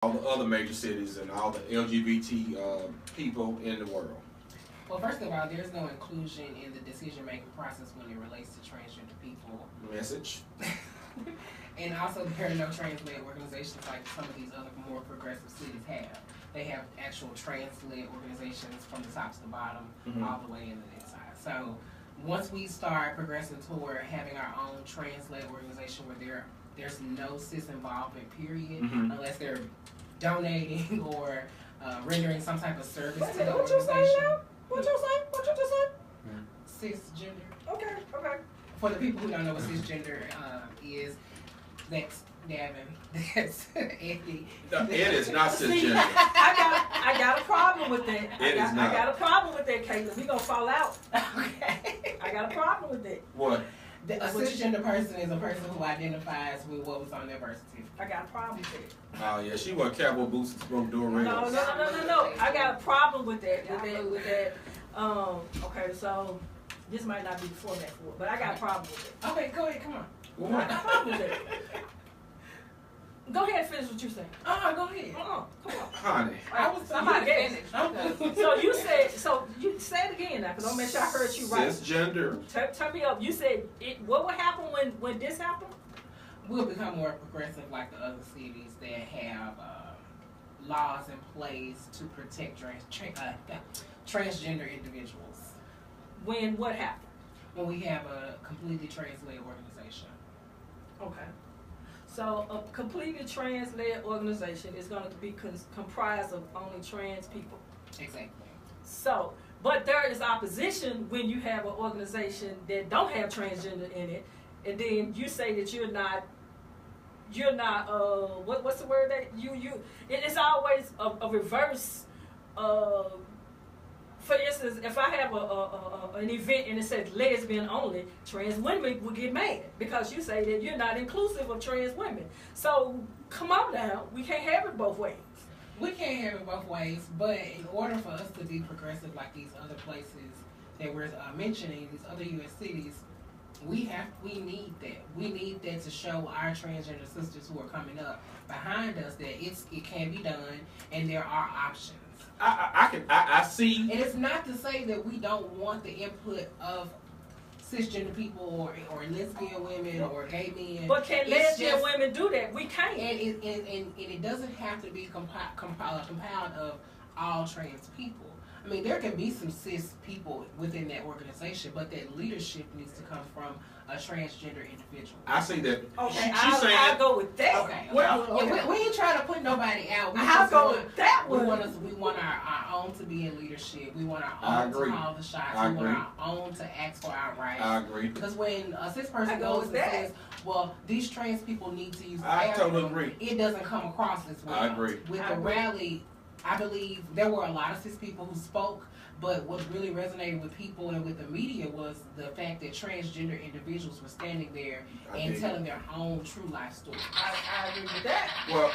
all the other major cities and all the LGBT people in the world? Well, first of all, there's no inclusion in the decision-making process when it relates to transgender people. Message. And also, there are no trans-led organizations like some of these other more progressive cities have. They have actual trans-led organizations from the top to the bottom, all the way in the inside. So once we start progressing toward having our own trans-led organization where there's no cis involvement, period, unless they're donating or rendering some type of service to the organization. What you just say? Cisgender. Okay. For the people who don't know what cisgender is, that's Gavin. That's Andy. No, it is not See, cisgender. I got a problem with that. It is not. I got a problem with that, Kayla. We gonna fall out. Okay. I got a problem with that. What? A cisgender person is a person who identifies with what was on their birth certificate. I got a problem with that. Oh yeah, she wore cowboy boots and smoked door radios. No. I got a problem with that. Okay, so this might not be the format for it, but I got a problem with it. Okay, go ahead, come on. I got a problem with that. Go ahead and finish what you're saying. Go ahead. Come on. Honey. Somebody finished. So you said it again now, because I'll make sure I heard you right. Cisgender. Turn me up. You said what would happen when this happened? We'll become more progressive like the other cities that have laws in place to protect transgender individuals. When what happened? When we have a completely trans-led organization. Okay. So a completely trans-led organization is going to be comprised of only trans people. Exactly. So, but there is opposition when you have an organization that don't have transgender in it, and then you say that you're not what's the word that it's always a reverse. For instance, if I have an event and it says lesbian only, trans women will get mad because you say that you're not inclusive of trans women. So come on now, we can't have it both ways. We can't have it both ways, but in order for us to be progressive like these other places that we're mentioning, these other U.S. cities, we need that. We need that to show our transgender sisters who are coming up behind us that it can be done and there are options. I see. And it's not to say that we don't want the input of cisgender people or lesbian women or gay men. But can lesbian women do that? We can't. And it doesn't have to be compiled of all trans people. I mean, there can be some cis people within that organization, but that leadership needs to come from a transgender individual. I see that. Okay, I'll go with that. Okay. We ain't trying to put nobody out. I'll go with that one. We want our own to be in leadership. We want our own to call the shots. We want our own to ask for our rights. I agree. Because when a cis person goes and says, well, these trans people need to use the I bathroom, totally agree. It doesn't come across this way. I agree. With the rally, I believe there were a lot of cis people who spoke, but what really resonated with people and with the media was the fact that transgender individuals were standing there and telling their own true life story. I agree with that. Well,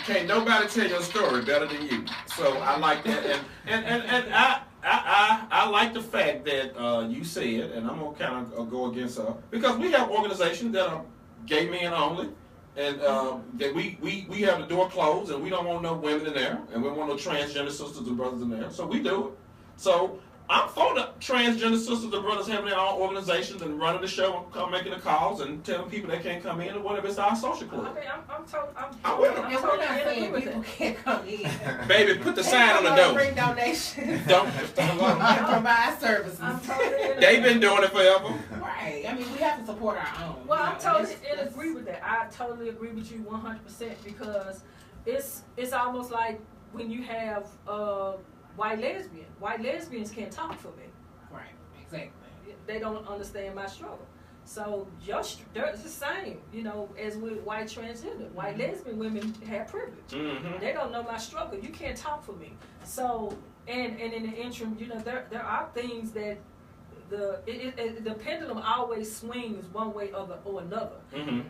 can't nobody tell your story better than you. So I like that, and I like the fact that you said, and I'm gonna kind of go against her because we have organizations that are gay men only. And that we have the door closed and we don't want no women in there and we want no transgender sisters and brothers in there. So we do it. So I'm for the transgender sisters and brothers having their own organizations and running the show and making the calls and telling people they can't come in or whatever. It's our social club. I mean, And we're not saying people can't come in. Baby, put the sign on the door. Bring donations. Don't provide services. They've been doing it forever. Right. I mean, we have to support our own. Well, I totally agree with that. I totally agree with you 100% because it's almost like when you have white lesbians. White lesbians can't talk for me. Right. Exactly. They don't understand my struggle. So it's the same, as with white transgender. White lesbian women have privilege. They don't know my struggle. You can't talk for me. So and in the interim, there are things that the pendulum always swings one way or another.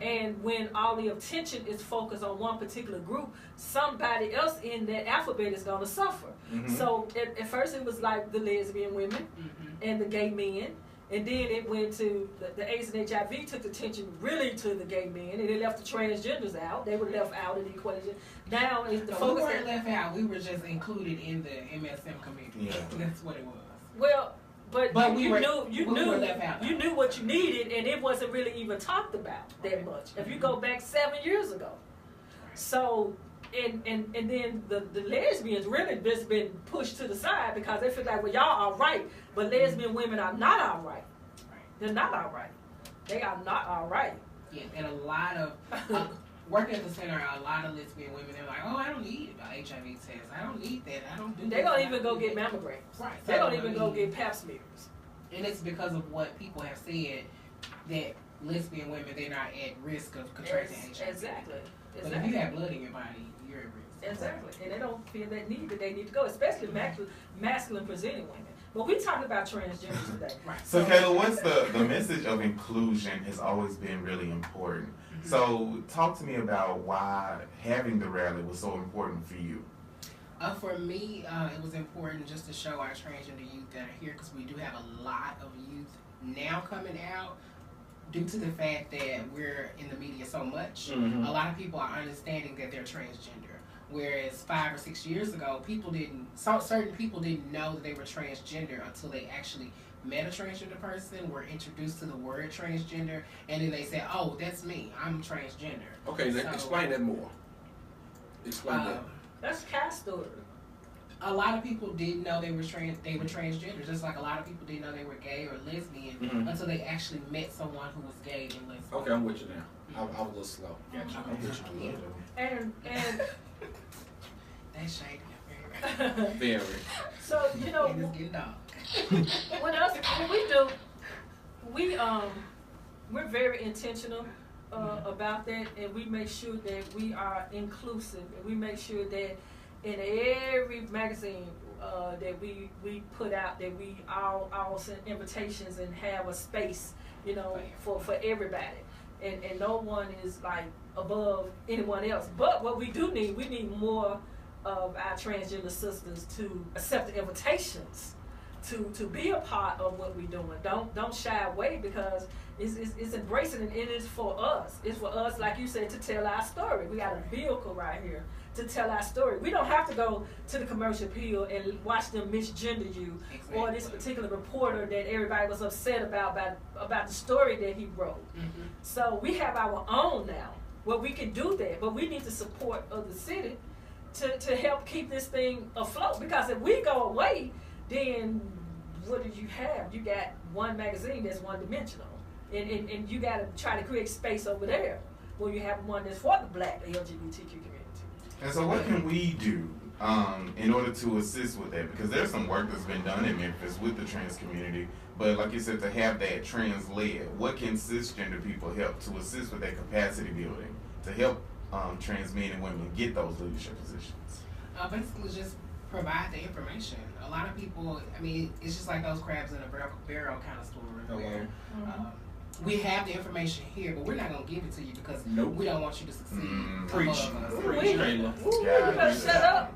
And when all the attention is focused on one particular group, somebody else in that alphabet is going to suffer. So at first it was like the lesbian women and the gay men. And then it went to the AIDS and HIV took attention really to the gay men, and it left the transgenders out. They were left out of the equation. Now it's the focus. We weren't left out. We were just included in the MSM community. Yeah. That's what it was. Well, but you knew what you needed, and it wasn't really even talked about that much. If you go back 7 years ago, so. And then the lesbians really just been pushed to the side because they feel like, well, y'all are right, but lesbian women are not all right. They're not all right. They are not all right. Yeah, and a lot of working at the center, a lot of lesbian women, they're like, oh, I don't need an HIV test. I don't need that. I don't do that. They don't even go get mammograms. Right. They don't even go get pap smears. And it's because of what people have said that lesbian women, they're not at risk of contracting HIV. Exactly. But if you have blood in your body, you're at risk. Exactly. And they don't feel that need that they need to go, especially masculine presenting women. But we talking about transgenders today. Right. So Kayla, what's the message of inclusion has always been really important. Mm-hmm. So talk to me about why having the rally was so important for you. For me, it was important just to show our transgender youth that are here, because we do have a lot of youth now coming out due to the fact that we're in the media so much. Mm-hmm. A lot of people are understanding that they're transgender, whereas 5 or 6 years ago, certain people didn't know that they were transgender until they actually met a transgender person, were introduced to the word transgender, and then they said, oh, that's me, I'm transgender. Okay, explain that more. Explain that. That's Cass' story. A lot of people didn't know they were transgender, just like a lot of people didn't know they were gay or lesbian until they actually met someone who was gay and lesbian. Okay, I'm with you now. I was a little slow. And that's shady. Very. So it's getting dark. What we do, we're very intentional about that, and we make sure that we are inclusive, and we make sure that in every magazine that we put out, that we all send invitations and have a space, for everybody, and no one is like above anyone else. But what we need more of our transgender sisters to accept the invitations to be a part of what we're doing. Don't shy away, because it's embracing, and it is for us. It's for us, like you said, to tell our story. We got a vehicle right here to tell our story. We don't have to go to the commercial appeal and watch them misgender you, exactly, or this particular reporter that everybody was upset about the story that he wrote. Mm-hmm. So we have our own now, where we can do that, but we need the support of the city to help keep this thing afloat. Because if we go away, then what did you have? You got one magazine that's one-dimensional, and you got to try to create space over there where you have one that's for the Black LGBTQ community. And so what can we do in order to assist with that? Because there's some work that's been done in Memphis with the trans community, but like you said, to have that trans-led, what can cisgender people help to assist with that capacity building, to help trans men and women get those leadership positions? Basically just provide the information. A lot of people, it's just like those crabs in a barrel kind of story, where we have the information here, but we're not going to give it to you because we don't want you to succeed. Preach. You better shut up.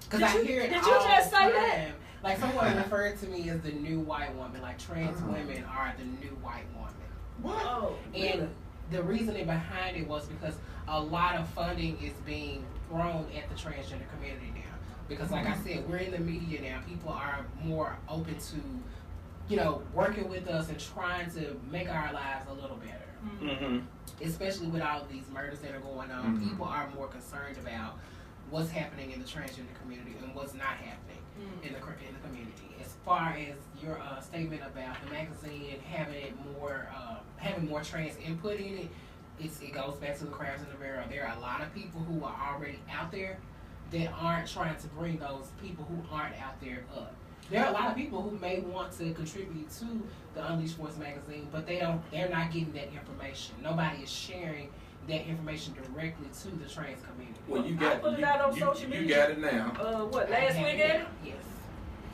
Because I hear it Did all you just the say time. that? Like, someone referred to me as the new white woman. Like, trans women are the new white woman. What? Oh, and the reasoning behind it was because a lot of funding is being thrown at the transgender community now. Because like I said, we're in the media now. People are more open to, working with us and trying to make our lives a little better. Mm-hmm. Especially with all of these murders that are going on. Mm-hmm. People are more concerned about what's happening in the transgender community and what's not happening in the community. As far as your statement about the magazine having more trans input in it, it goes back to the crabs in the barrel. There are a lot of people who are already out there that aren't trying to bring those people who aren't out there up. There are a lot of people who may want to contribute to the Unleashed Voice magazine, but they're not getting that information. Nobody is sharing that information directly to the trans community. Well, you put it out on social media. You got it now. Last weekend? Yes.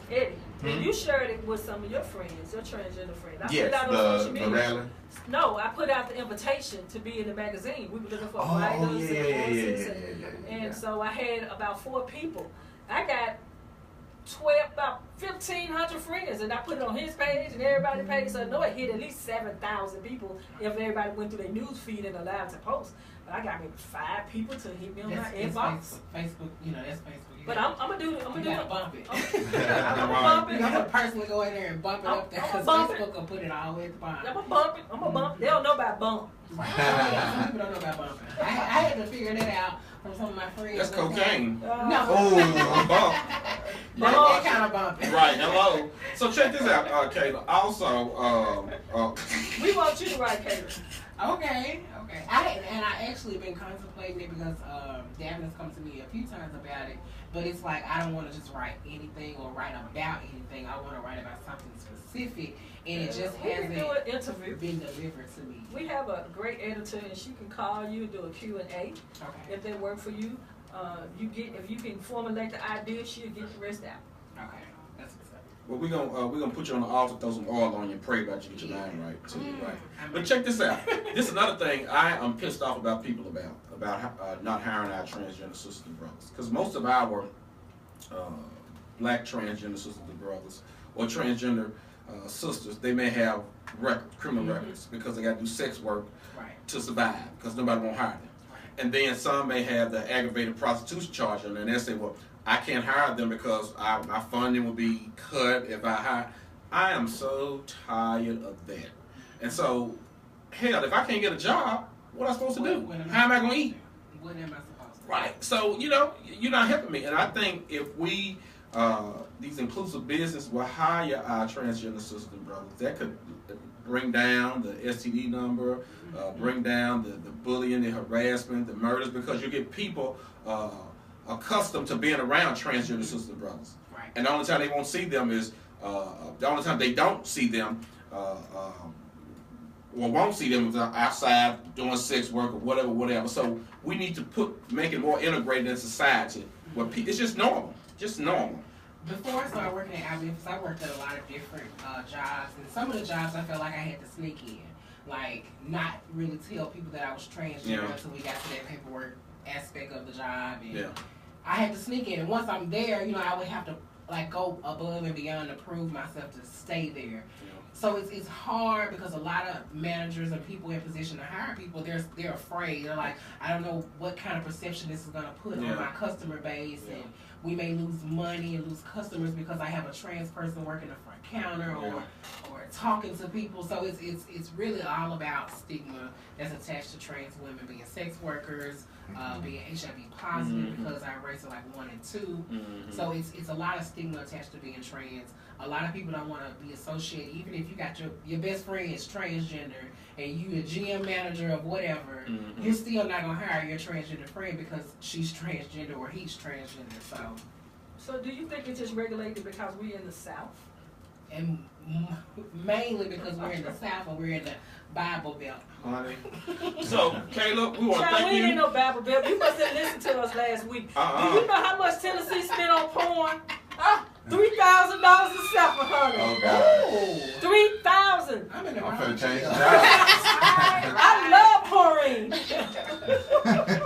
Eddie, and you shared it with some of your friends, your transgender friends. I yes, put it out on social media. The rally? No, I put out the invitation to be in the magazine. We were looking for writers and voices. And so I had about 4 people. I got about 1,500 friends, and I put it on his page and everybody's page. So I know it hit at least 7,000 people if everybody went through their news feed and allowed to post. But I got maybe 5 people to hit me on my inbox. Facebook, that's Facebook. But I'm gonna do it. I'm gonna bump it. I'm gonna bump it. I'm gonna personally go in there and bump it up there because Facebook will put it all the way at the bottom. I'm gonna bump it. I'm gonna bump it. They don't know about bump. Some people don't know about bumping. I had to figure that out from some of my friends. That's cocaine. No. Oh, bump. That kind of bumping. Right, hello. So check this out, Kayla. Also, we want you to write, Kayla. Okay. I actually been contemplating it because Davin's come to me a few times about it. But it's like I don't want to just write anything or write about anything. I want to write about something specific, and it just hasn't been delivered to me. We have a great editor, and she can call you and do a Q&A. Okay. If they work for you, if you can formulate the idea, she'll get the rest out. Okay, that's what's up. well, we're gonna put you on the altar, throw some oil on you, and pray about you get your name right too, right? But check this out. This is another thing I am pissed off about people about not hiring our transgender sisters and brothers, because most of our black transgender sisters and brothers or transgender sisters, they may have criminal records because they got to do sex work to survive because nobody won't hire them. And then some may have the aggravated prostitution charge on there, and they say, well, I can't hire them because my funding will be cut if I hire. I am so tired of that. And so, hell, if I can't get a job, what am I supposed to do? How am I going to eat? What am I supposed to do? Right. So, you're not helping me. And I think if we, these inclusive businesses will hire our transgender sisters and brothers, that could bring down the STD number, bring down the bullying, the harassment, the murders, because you get people accustomed to being around transgender sisters and brothers. Right. And the only time they won't see them is, the only time they don't see them, or won't see them outside doing sex work or whatever. So we need to make it more integrated in society where it's just normal, Before I started working at IBF, I worked at a lot of different jobs, and some of the jobs I felt like I had to sneak in, like not really tell people that I was transgender until we got to that paperwork aspect of the job, and I had to sneak in. And once I'm there, I would have to like go above and beyond to prove myself to stay there. So it's hard because a lot of managers and people in position to hire people, they're afraid. They're like, I don't know what kind of perception this is going to put on my customer base, and we may lose money and lose customers because I have a trans person working the front counter or talking to people. So it's really all about stigma that's attached to trans women being sex workers, being HIV positive because our rates are like 1 and 2. So it's a lot of stigma attached to being trans. A lot of people don't want to be associated, even if you got your best friend is transgender and you a GM manager of whatever, you're still not going to hire your transgender friend because she's transgender or he's transgender. So do you think it's just regulated because we're in the South? And mainly because we're in the South and we're in the Bible Belt. Honey. So, Kayla, we want to thank you. We ain't no Bible Belt. You must have listened to us last week. Do you know how much Tennessee spent on porn? $3,000 a second, honey. Oh, God. $3,000. I'm in the I'm finna change I love porn.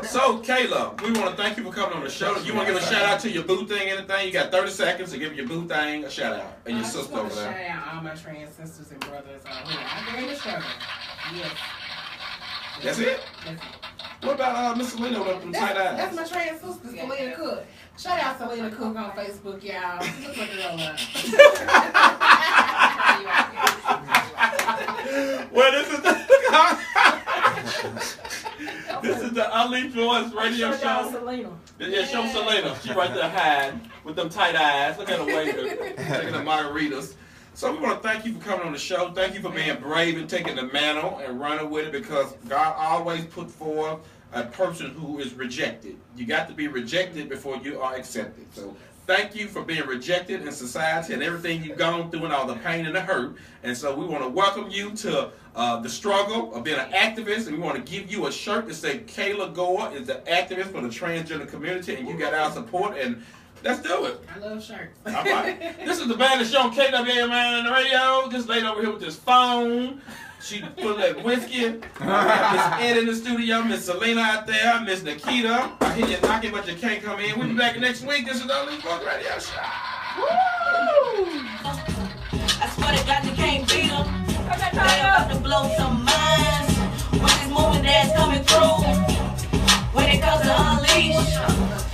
So, Kayla, we want to thank you for coming on the show. You want to give a shout out to your boo thing, anything? You got 30 seconds to give your boo thing a shout out. And your sister over there. Shout out all my trans sisters and brothers out there in the struggle. Yes. That's it? That's it. What about Miss Selena with them tight eyes? That's my trans sister, Selena Cook. Shout out Selena Cook on Facebook, y'all. Look like a girl. Well, this is the Unleashed Voice radio show. Selena. Yeah, show Selena. She right there hiding with them tight eyes. Look at her waiter taking the margaritas. So we want to thank you for coming on the show. Thank you for being brave and taking the mantle and running with it, because God always put forth a person who is rejected. You got to be rejected before you are accepted. So thank you for being rejected in society and everything you've gone through and all the pain and the hurt. And so we want to welcome you to the struggle of being an activist, and we want to give you a shirt that says Kayla Gore is the activist for the transgender community, and you got our support, and let's do it. I love shirts. All right. This is the baddest show on KWMN on the radio. Just laid over here with this phone. She put that whiskey. Miss Ed in the studio. Miss Selena out there. Miss Nikita. I hear you knocking, but you can't come in. We'll be back next week. This is the Unleashed Voice Radio Show. I swear to God, you can't beat them. They about to blow some minds. With this movement that's coming through. When it comes to unleash,